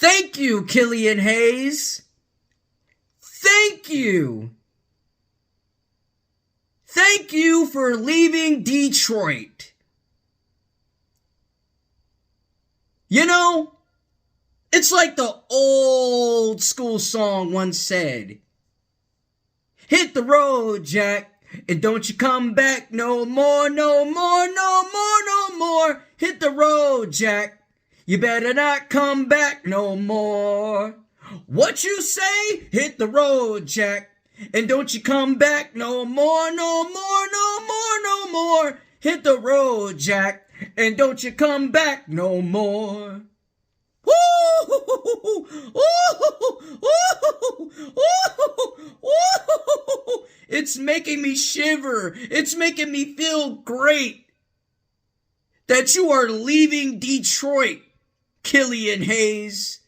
Thank you, Killian Hayes. Thank you. Thank you for leaving Detroit. You know, it's like the old school song once said. Hit the road, Jack, and don't you come back no more, no more, no more, no more. Hit the road, Jack. You better not come back no more. What you say? Hit the road, Jack. And don't you come back no more, no more, no more, no more. Hit the road, Jack. And don't you come back no more. It's making me shiver. It's making me feel great that you are leaving Detroit, Killian Hayes.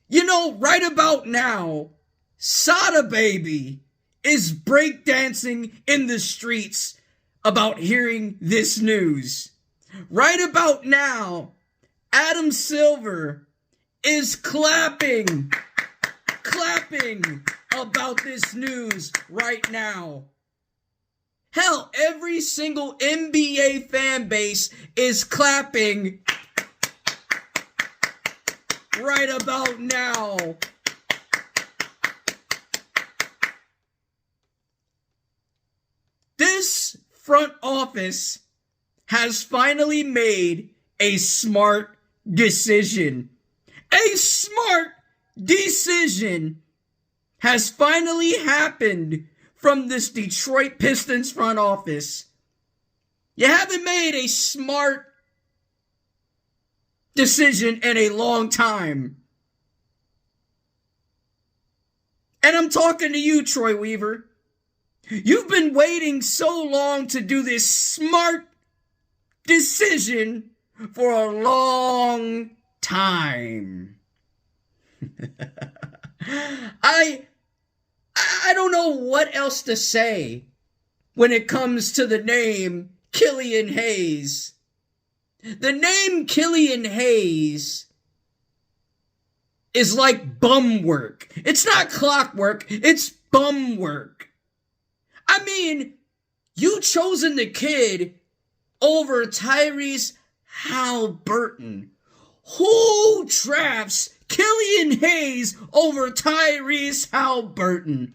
You know, right about now, Sada Baby is breakdancing in the streets about hearing this news. Right about now, Adam Silver is clapping about this news right now. Hell, every single NBA fan base is clapping right about now. This front office has finally made a smart decision. A smart decision has finally happened from this Detroit Pistons front office. You haven't made a smart decision in a long time. And I'm talking to you, Troy Weaver. You've been waiting so long to do this smart decision for a long time. I don't know what else to say when it comes to the name Killian Hayes. The name Killian Hayes is like bum work. It's not clockwork, it's bum work. I mean, you chosen the kid over Tyrese Halliburton. Who drafts Killian Hayes over Tyrese Halliburton?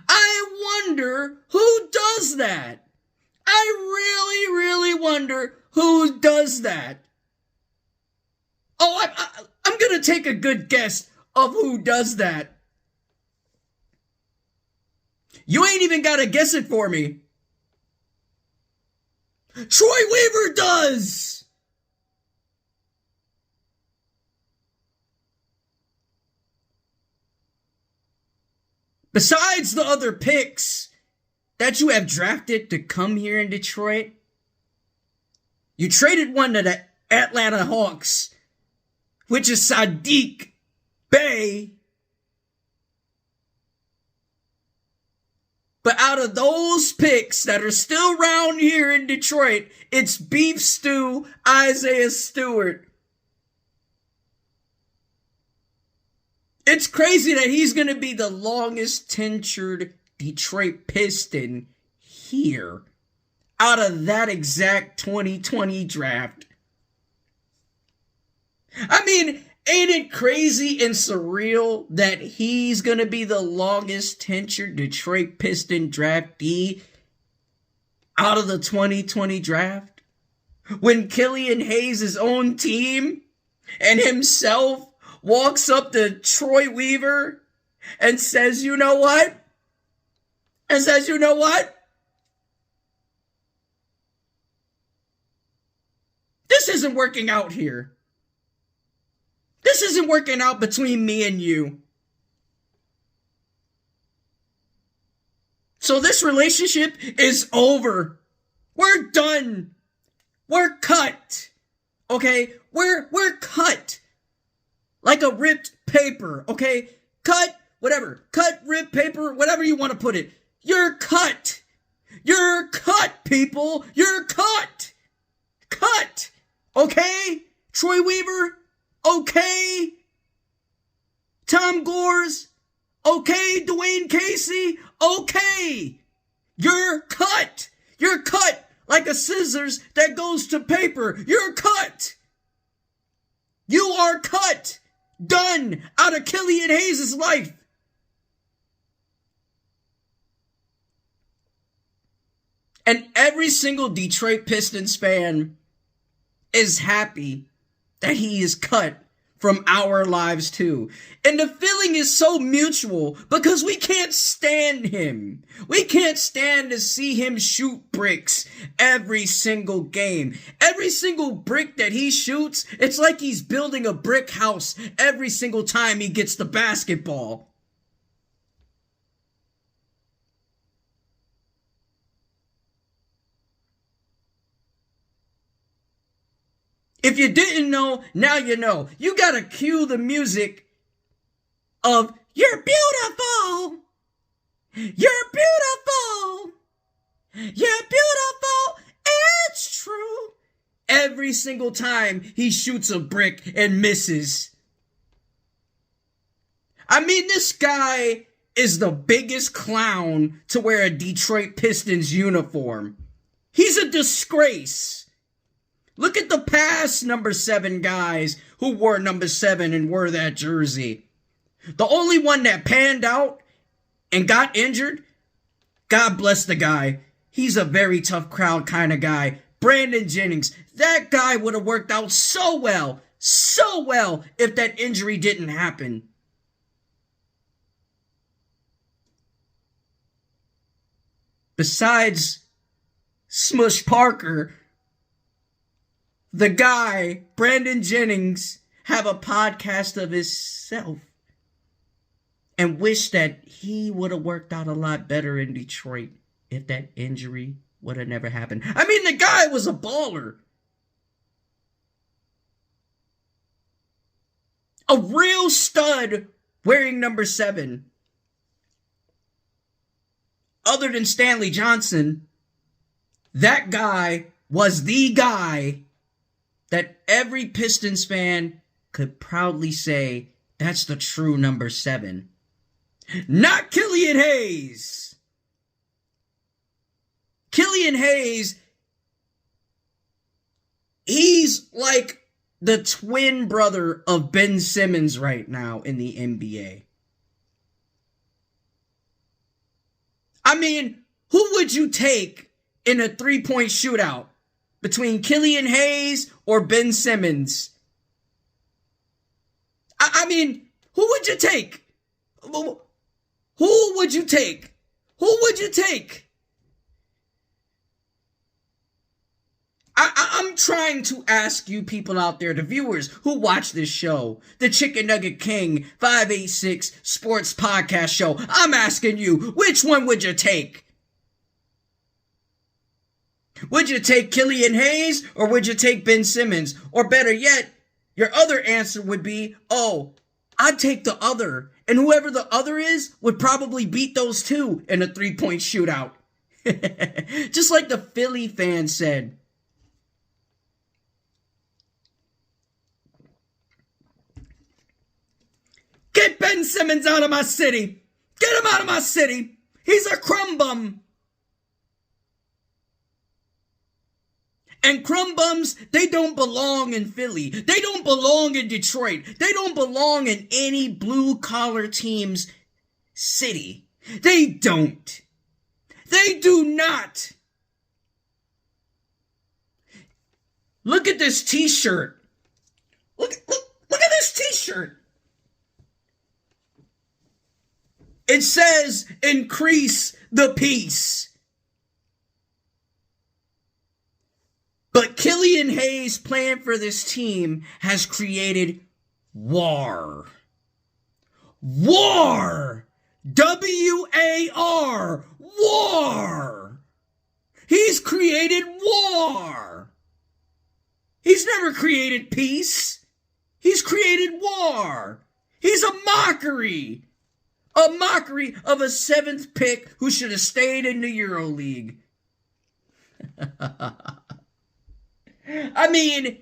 I wonder who does that. I really wonder who does that. Oh, I'm gonna take a good guess of who does that. You ain't even gotta guess it for me. Troy Weaver does! Besides the other picks that you have drafted to come here in Detroit, you traded one to the Atlanta Hawks, which is Saddiq Bey. But out of those picks that are still around here in Detroit, it's Beef Stew Isaiah Stewart. It's crazy that he's going to be the longest tenured Detroit Piston here out of that exact 2020 draft. I mean, ain't it crazy and surreal that he's going to be the longest tenured Detroit Piston draftee out of the 2020 draft? When Killian Hayes' own team and himself walks up to Troy Weaver and says, you know what? This isn't working out here. This isn't working out between me and you. So this relationship is over. We're done. We're cut. Okay? We're cut. Like a ripped paper, okay? Cut, whatever. Cut, rip, paper, whatever you want to put it. You're cut. You're cut, people. You're cut. Cut. Okay? Troy Weaver? Okay? Tom Gores? Okay? Dwayne Casey? Okay? You're cut. You're cut like a scissors that goes to paper. You're cut. You are cut. Done out of Killian Hayes' life. And every single Detroit Pistons fan is happy that he is cut from our lives too. And the feeling is so mutual because we can't stand him. We can't stand to see him shoot bricks every single game. Every single brick that he shoots, it's like he's building a brick house every single time he gets the basketball. If you didn't know, now you know. You gotta cue the music of "You're beautiful, you're beautiful, you're beautiful, it's true" every single time he shoots a brick and misses. I mean, this guy is the biggest clown to wear a Detroit Pistons uniform. He's a disgrace. Look at the past number 7 guys who wore number 7 and wore that jersey. The only one that panned out and got injured, God bless the guy. He's a very tough crowd kind of guy. Brandon Jennings, that guy would have worked out so well if that injury didn't happen. Besides Smush Parker, the guy, Brandon Jennings, have a podcast of himself and wish that he would have worked out a lot better in Detroit if that injury would have never happened. I mean, the guy was a baller. A real stud wearing number 7. Other than Stanley Johnson, that guy was the guy that every Pistons fan could proudly say, that's the true number 7. Not Killian Hayes. Killian Hayes, he's like the twin brother of Ben Simmons right now in the NBA. I mean, who would you take in a 3-point shootout between Killian Hayes or Ben Simmons? I mean, who would you take? Who would you take? Who would you take? I'm trying to ask you people out there, the viewers who watch this show, the Chickennuggetking 586 Sports Podcast Show. I'm asking you, which one would you take? Would you take Killian Hayes or would you take Ben Simmons? Or better yet, your other answer would be, oh, I'd take the other. And whoever the other is would probably beat those two in a 3-point shootout. Just like the Philly fan said. Get Ben Simmons out of my city. Get him out of my city. He's a crumb bum. And crumb bums, they don't belong in Philly. They don't belong in Detroit. They don't belong in any blue-collar team's city. They don't. They do not. Look at this t-shirt. Look at this t-shirt. It says, increase the peace. But Killian Hayes' plan for this team has created war. War! W-A-R! War! He's created war! He's never created peace. He's created war. He's a mockery A mockery of a 7th pick who should have stayed in the EuroLeague. I mean,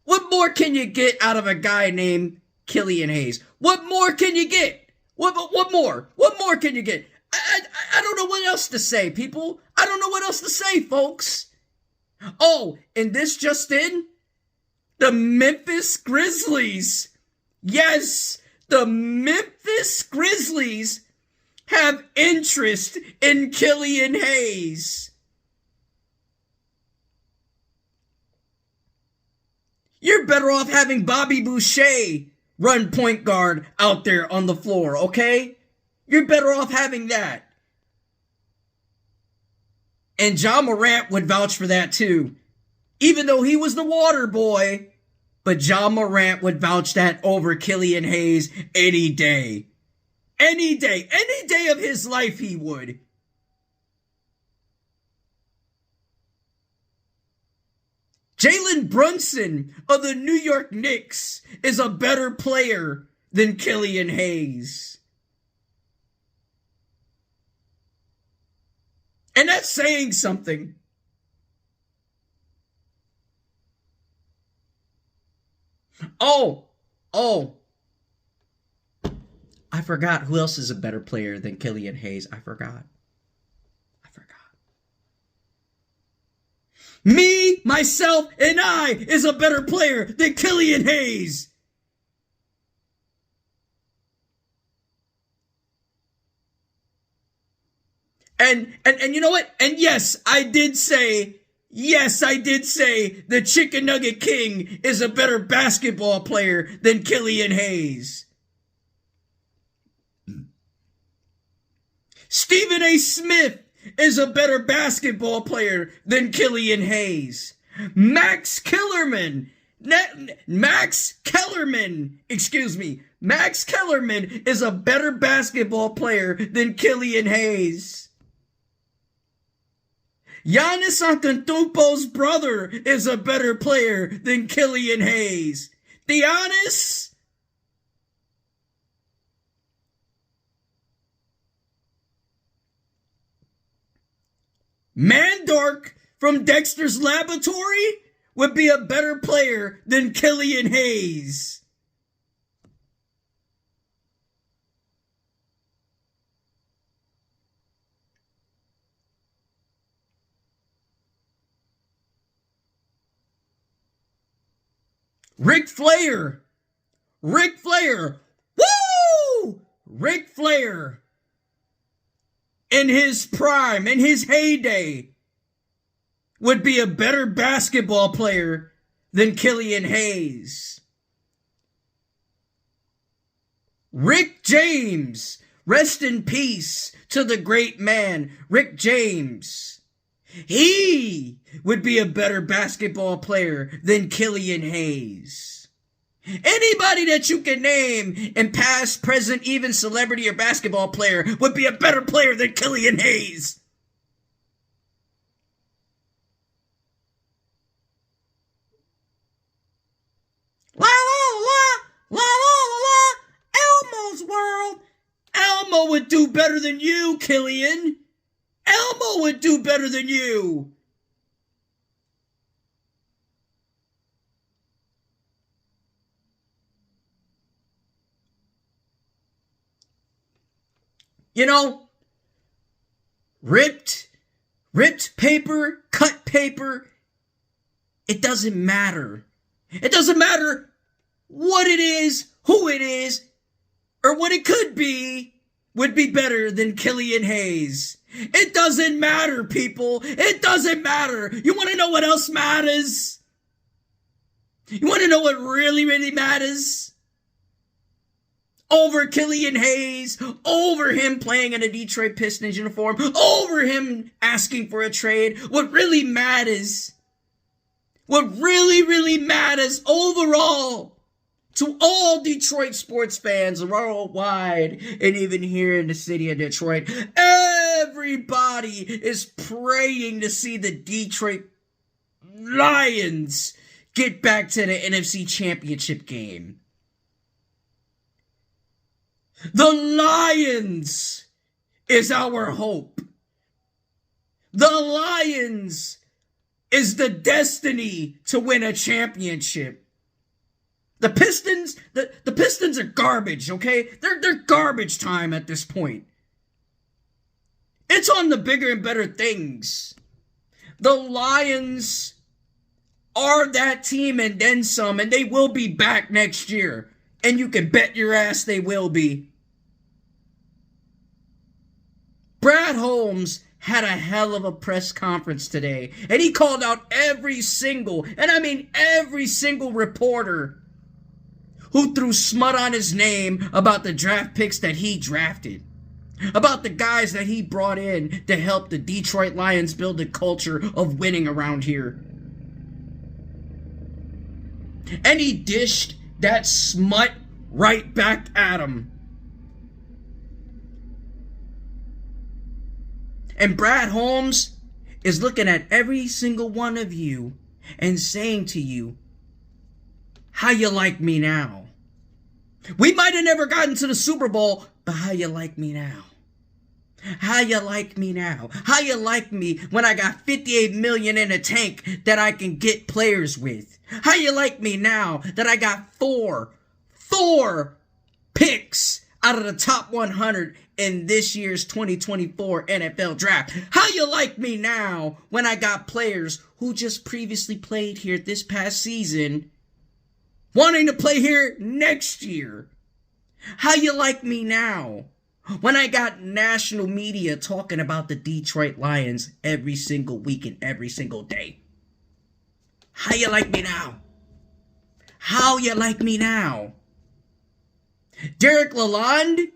what more can you get out of a guy named Killian Hayes? What more can you get? What more? What more can you get? I don't know what else to say, people. I don't know what else to say, folks. Oh, and this just in, the Memphis Grizzlies. Yes, the Memphis Grizzlies have interest in Killian Hayes. You're better off having Bobby Boucher run point guard out there on the floor, okay? You're better off having that. And Ja Morant would vouch for that too. Even though he was the water boy, but Ja Morant would vouch that over Killian Hayes any day. Any day of his life he would. Jalen Brunson of the New York Knicks is a better player than Killian Hayes. And that's saying something. Oh. I forgot who else is a better player than Killian Hayes. I forgot. Me, myself, and I is a better player than Killian Hayes. And you know what? And yes, I did say the Chicken Nugget King is a better basketball player than Killian Hayes. Stephen A. Smith is a better basketball player than Killian Hayes. Max Kellerman is a better basketball player than Killian Hayes. Giannis Antetokounmpo's brother is a better player than Killian Hayes. Giannis? Mandark from Dexter's Laboratory would be a better player than Killian Hayes. Ric Flair. Woo! Ric Flair. In his prime, in his heyday, would be a better basketball player than Killian Hayes. Rick James. Rest in peace to the great man, Rick James. He would be a better basketball player than Killian Hayes. Anybody that you can name in past, present, even celebrity or basketball player would be a better player than Killian Hayes. La la la, la la la, Elmo's world. Elmo would do better than you, Killian. Elmo would do better than you. You know, ripped paper, cut paper, it doesn't matter. It doesn't matter what it is, who it is, or what it could be would be better than Killian Hayes. It doesn't matter, people. It doesn't matter. You want to know what else matters? You want to know what really, really matters? Over Killian Hayes, over him playing in a Detroit Pistons uniform, over him asking for a trade, what really matters, what really matters overall to all Detroit sports fans worldwide and even here in the city of Detroit, everybody is praying to see the Detroit Lions get back to the NFC Championship game. The Lions is our hope. The Lions is the destiny to win a championship. The Pistons are garbage, okay? They're garbage time at this point. It's on the bigger and better things. The Lions are that team and then some, and they will be back next year. And you can bet your ass they will be. Brad Holmes had a hell of a press conference today, and he called out every single, and I mean every single reporter who threw smut on his name about the draft picks that he drafted, about the guys that he brought in to help the Detroit Lions build a culture of winning around here. And he dished that smut right back at him. And Brad Holmes is looking at every single one of you and saying to you, how you like me now? We might have never gotten to the Super Bowl, but how you like me now? How you like me now? How you like me when I got $58 million in a tank that I can get players with? How you like me now that I got four picks out of the top 100 in this year's 2024 NFL draft? How you like me now when I got players who just previously played here this past season wanting to play here next year? How you like me now when I got national media talking about the Detroit Lions every single week and every single day? How you like me now? How you like me now? Derek Lalonde,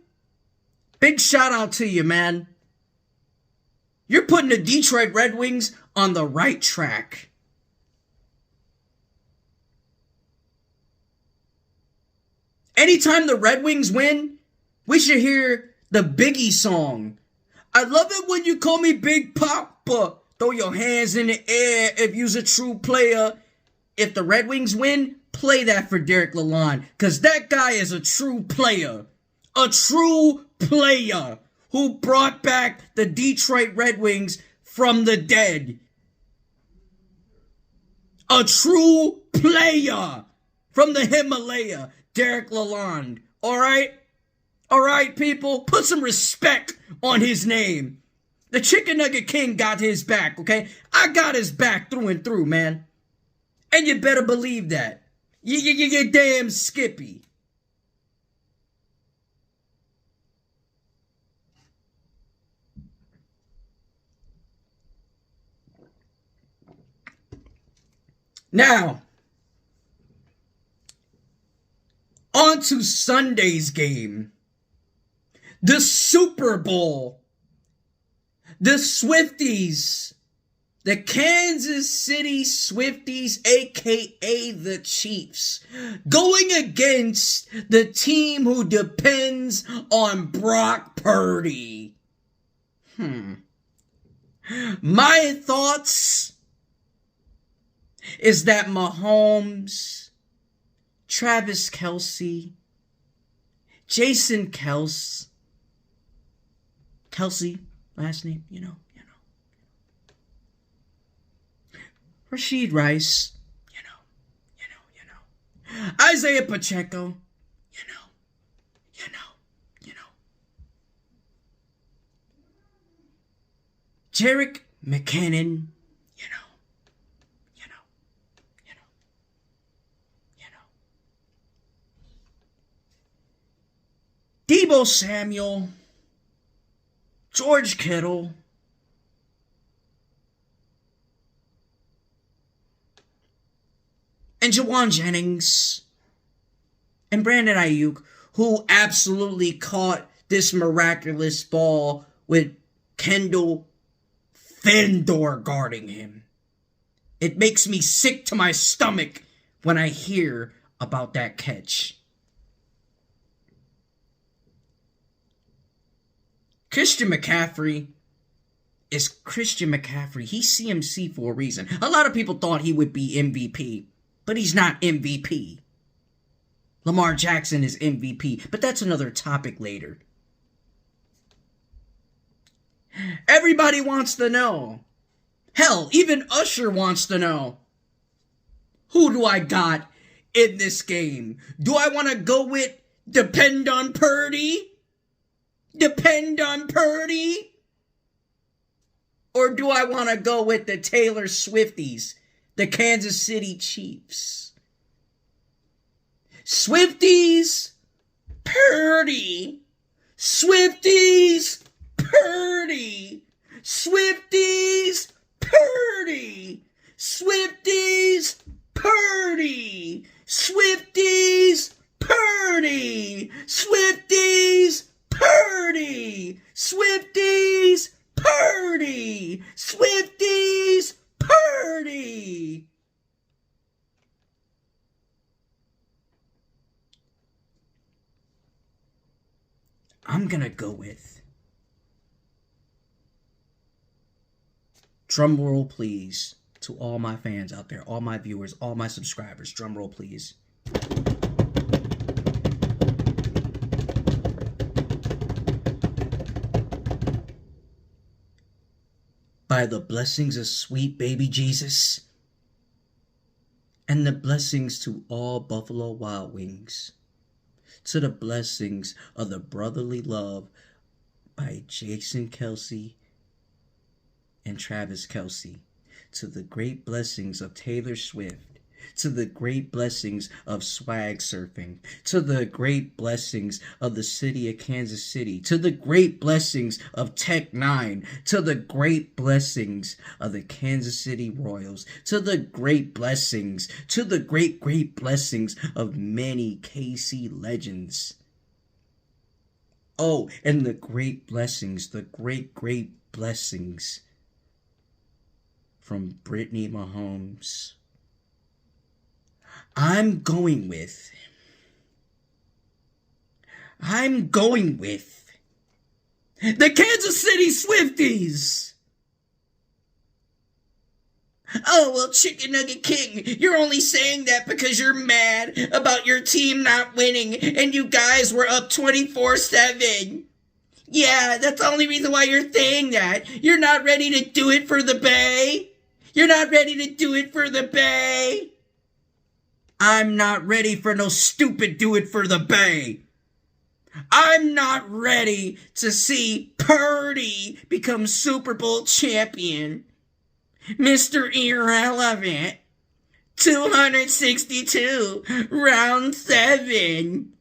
big shout out to you, man. You're putting the Detroit Red Wings on the right track. Anytime the Red Wings win, we should hear the Biggie song. I love it when you call me Big Papa. Throw your hands in the air if you's a true player. If the Red Wings win, play that for Derek Lalonde, because that guy is a true player. A true player who brought back the Detroit Red Wings from the dead. A true player from the Himalaya, Derek Lalonde. Alright? Alright, people? Put some respect on his name. The Chickennuggetking got his back, okay? I got his back through and through, man. And you better believe that. You damn Skippy. Now, on to Sunday's game. The Super Bowl. The Swifties. The Kansas City Swifties, a.k.a. the Chiefs, going against the team who depends on Brock Purdy. My thoughts is that Mahomes, Travis Kelce, Jason Kelce, last name, you know. Rashid Rice, you know. Isaiah Pacheco, you know. Jerick McKinnon, you know. Deebo Samuel, George Kittle, and Jawan Jennings, and Brandon Ayuk, who absolutely caught this miraculous ball with Kendall Fendor guarding him. It makes me sick to my stomach when I hear about that catch. Christian McCaffrey is Christian McCaffrey. He's CMC for a reason. A lot of people thought he would be MVP, but he's not MVP. Lamar Jackson is MVP, but that's another topic later. Everybody wants to know. Hell, even Usher wants to know. Who do I got in this game? Do I want to go with Depend on Purdy? Depend on Purdy? Or do I want to go with the Taylor Swifties, the Kansas City Chiefs? Swifties, Purdy. Swifties, Purdy. Swifties, Purdy. Swifties, Purdy. Swifties, Purdy. Swifties, Purdy. Swifties, Purdy. Swifties, Purdy. I'm gonna go with, drum roll please, to all my fans out there, all my viewers, all my subscribers, drum roll please. By the blessings of sweet baby Jesus, and the blessings to all Buffalo Wild Wings, to the blessings of the brotherly love by Jason Kelce and Travis Kelce, to the great blessings of Taylor Swift, to the great blessings of swag surfing, to the great blessings of the city of Kansas City, to the great blessings of Tech 9, to the great blessings of the Kansas City Royals, to the great blessings, to the great blessings of many KC legends. Oh, and the great blessings, the great blessings from Brittany Mahomes. I'm going with the Kansas City Swifties. Oh, well, Chickennuggetking, you're only saying that because you're mad about your team not winning and you guys were up 24-7. Yeah, that's the only reason why you're saying that. You're not ready to do it for the Bay. You're not ready to do it for the Bay. I'm not ready for no stupid do it for the Bay. I'm not ready to see Purdy become Super Bowl champion. Mr. Irrelevant. 262, round 7.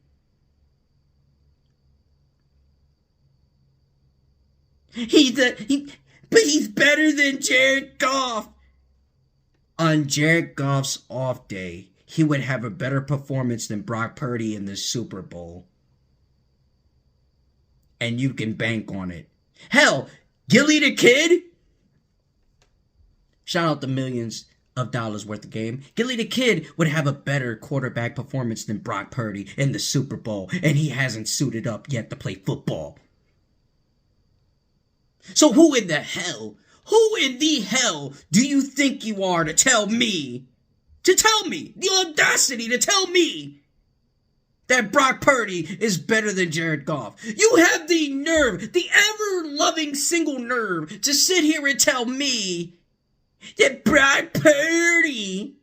But he's better than Jared Goff. On Jared Goff's off day, he would have a better performance than Brock Purdy in the Super Bowl. And you can bank on it. Hell, Gilly the Kid? Shout out the millions of dollars worth of game. Gilly the Kid would have a better quarterback performance than Brock Purdy in the Super Bowl. And he hasn't suited up yet to play football. So who in the hell do you think you are to tell me, the audacity to tell me that Brock Purdy is better than Jared Goff? You have the nerve, the ever-loving single nerve, to sit here and tell me that Brock Purdy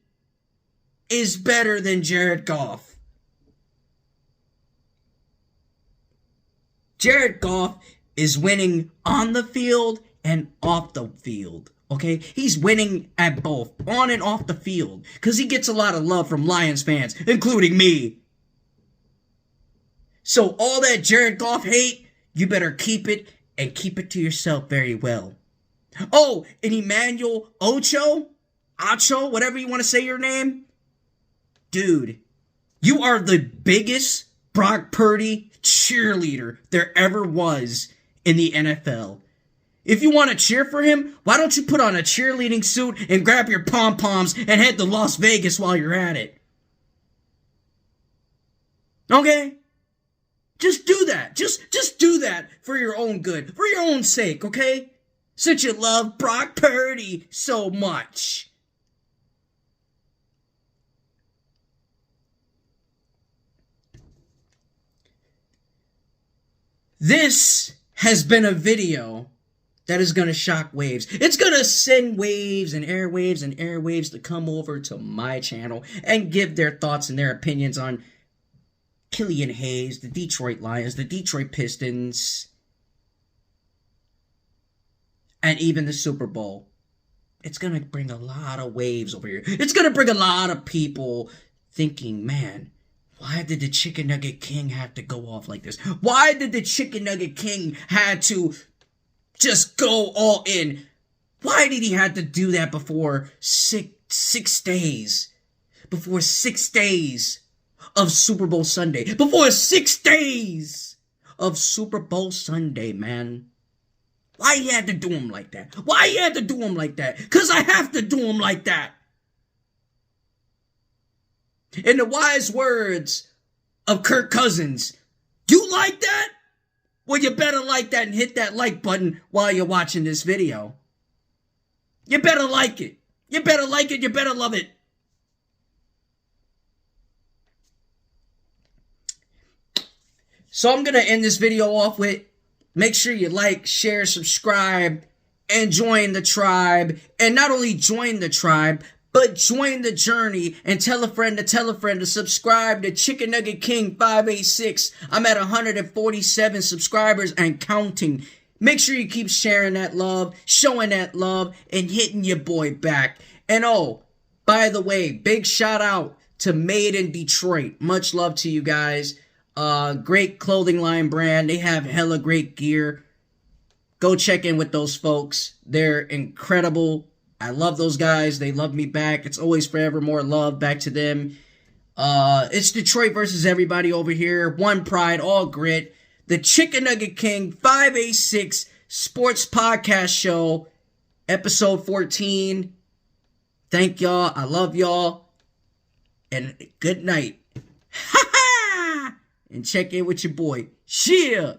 is better than Jared Goff. Jared Goff is winning on the field and off the field, okay? He's winning at both, on and off the field, because he gets a lot of love from Lions fans, including me. So all that Jared Goff hate, you better keep it, and keep it to yourself very well. Oh, and Emmanuel Ocho, whatever you want to say your name, dude, you are the biggest Brock Purdy cheerleader there ever was in the NFL. If you want to cheer for him, why don't you put on a cheerleading suit and grab your pom-poms and head to Las Vegas while you're at it? Okay? Just do that. Just do that for your own good, for your own sake, okay? Since you love Brock Purdy so much. This has been a video that is going to shock waves. It's going to send waves and airwaves to come over to my channel and give their thoughts and their opinions on Killian Hayes, the Detroit Lions, the Detroit Pistons, and even the Super Bowl. It's going to bring a lot of waves over here. It's going to bring a lot of people thinking, man, why did the Chicken Nugget King have to go off like this? Why did the Chicken Nugget King had to just go all in? Why did he have to do that before six days? Before 6 days of Super Bowl Sunday. Before 6 days of Super Bowl Sunday, man. Why he had to do him like that? Why he had to do him like that? Because I have to do him like that. In the wise words of Kirk Cousins, you like that? Well, you better like that and hit that like button while you're watching this video. You better like it. You better like it. You better love it. So I'm going to end this video off with, make sure you like, share, subscribe, and join the tribe. And not only join the tribe, but join the journey and tell a friend to subscribe to Chicken Nugget King 586. I'm at 147 subscribers and counting. Make sure you keep sharing that love, showing that love, and hitting your boy back. And oh, by the way, big shout out to Made in Detroit. Much love to you guys. Great clothing line brand. They have hella great gear. Go check in with those folks. They're incredible. I love those guys. They love me back. It's always forever more love back to them. It's Detroit versus everybody over here. One pride, all grit. The Chicken Nugget King 586 Sports Podcast Show, episode 14. Thank y'all. I love y'all. And good night. Ha ha! And check in with your boy. Cheer!